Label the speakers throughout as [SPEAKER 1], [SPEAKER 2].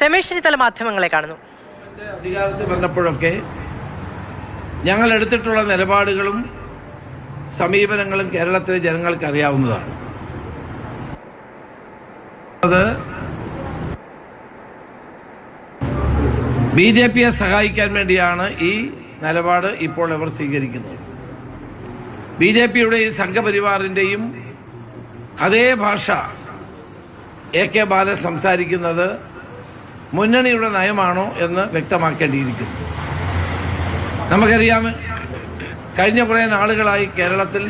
[SPEAKER 1] രമേശ് ചെന്നിത്തല മാധ്യമങ്ങളെ കാണുന്നു.
[SPEAKER 2] അധികാരത്തിൽ വന്നപ്പോഴൊക്കെ ഞങ്ങൾ എടുത്തിട്ടുള്ള നിലപാടുകളും സമീപനങ്ങളും കേരളത്തിലെ ജനങ്ങൾക്ക് അറിയാവുന്നതാണ്. അത് BJPയെ സഹായിക്കാൻ വേണ്ടിയാണ് ഈ നിലപാട് ഇപ്പോൾ അവർ സ്വീകരിക്കുന്നത്. BJPയുടെയും സംഘപരിവാറിൻ്റെയും അതേ ഭാഷ AK ബാലൻ സംസാരിക്കുന്നത് മുന്നണിയുടെ നയമാണോ എന്ന് വ്യക്തമാക്കേണ്ടിയിരിക്കുന്നു. നമുക്കറിയാം, കഴിഞ്ഞ കുറേ നാളുകളായി കേരളത്തിൽ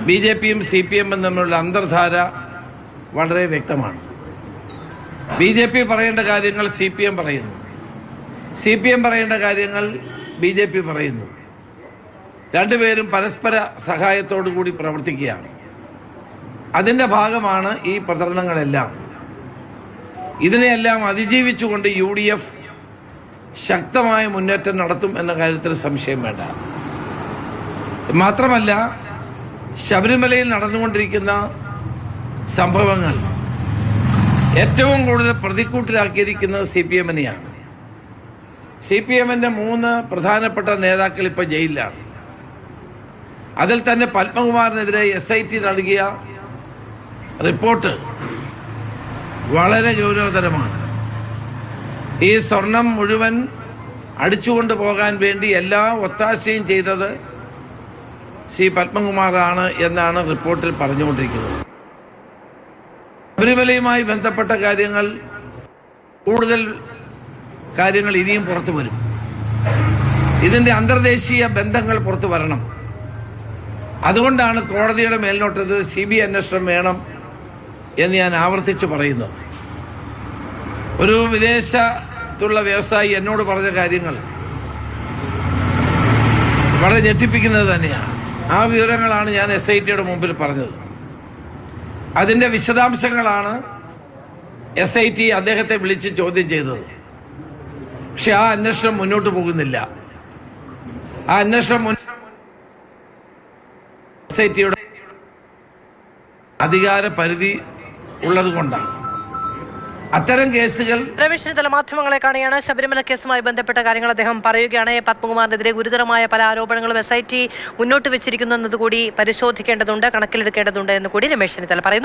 [SPEAKER 2] BJPയും CPM-ഉം തമ്മിലുള്ള അന്തർധാര വളരെ വ്യക്തമാണ്. BJP പറയേണ്ട കാര്യങ്ങൾ CPM പറയുന്നു, CPM പറയേണ്ട കാര്യങ്ങൾ BJP പറയുന്നു. രണ്ടുപേരും പരസ്പര സഹായത്തോടു കൂടി പ്രവർത്തിക്കുകയാണ്. അതിൻ്റെ ഭാഗമാണ് ഈ പ്രചരണങ്ങളെല്ലാം. ഇതിനെയെല്ലാം അതിജീവിച്ചുകൊണ്ട് UDF ശക്തമായ മുന്നേറ്റം നടത്തും എന്ന കാര്യത്തിൽ സംശയം വേണ്ട. മാത്രമല്ല, ശബരിമലയിൽ നടന്നുകൊണ്ടിരിക്കുന്ന സംഭവങ്ങൾ ഏറ്റവും കൂടുതൽ പ്രതിക്കൂട്ടിലാക്കിയിരിക്കുന്നത് CPM-നെയാണ്. CPM-ൻ്റെ 3 പ്രധാനപ്പെട്ട നേതാക്കൾ ഇപ്പോൾ ജയിലിലാണ്. അതിൽ തന്നെ പത്മകുമാറിനെതിരെ SIT നൽകിയ റിപ്പോർട്ട് വളരെ ഗൗരവതരമാണ്. ഈ സ്വർണം മുഴുവൻ അടിച്ചുകൊണ്ട് പോകാൻ വേണ്ടി എല്ലാ ഒത്താശയും ചെയ്തത് പത്മകുമാറാണ് എന്നാണ് റിപ്പോർട്ടിൽ പറഞ്ഞുകൊണ്ടിരിക്കുന്നത്. ശബരിമലയുമായി ബന്ധപ്പെട്ട കാര്യങ്ങൾ, കൂടുതൽ കാര്യങ്ങൾ ഇനിയും പുറത്തു വരും. ഇതിൻ്റെ അന്തർദേശീയ ബന്ധങ്ങൾ പുറത്തു വരണം. അതുകൊണ്ടാണ് കോടതിയുടെ മേൽനോട്ടത്തിൽ CBI അന്വേഷണം വേണം എന്ന് ഞാൻ ആവർത്തിച്ച് പറയുന്നത്. ഒരു വിദേശത്തുള്ള വ്യവസായി എന്നോട് പറഞ്ഞ കാര്യങ്ങൾ വളരെ ഞെട്ടിപ്പിക്കുന്നത് തന്നെയാണ്. ആ വിവരങ്ങളാണ് ഞാൻ SITയുടെ മുമ്പിൽ പറഞ്ഞത്. അതിൻ്റെ വിശദാംശങ്ങളാണ് SIT അദ്ദേഹത്തെ വിളിച്ച് ചോദ്യം ചെയ്തത്. പക്ഷെ ആ അന്വേഷണം മുന്നോട്ട് പോകുന്നില്ല. ആ അന്വേഷണം SITയുടെ അധികാര പരിധി ഉള്ളത് കൊണ്ടാണ്. അത്തരം കേസുകൾ
[SPEAKER 1] രമേശ് ചെന്നിത്തല മാധ്യമങ്ങളെ കാണുകയാണ്. ശബരിമല കേസുമായി ബന്ധപ്പെട്ട കാര്യങ്ങൾ അദ്ദേഹം പറയുകയാണ്. പത്മകുമാറിനെതിരെ ഗുരുതരമായ പല ആരോപണങ്ങളും SIT മുന്നോട്ട് വെച്ചിരിക്കുന്നു എന്നതുകൂടി പരിശോധിക്കേണ്ടതുണ്ട്, കണക്കിലെടുക്കേണ്ടതുണ്ട് എന്ന് കൂടി രമേശ് ചെന്നിത്തല പറയുന്നു.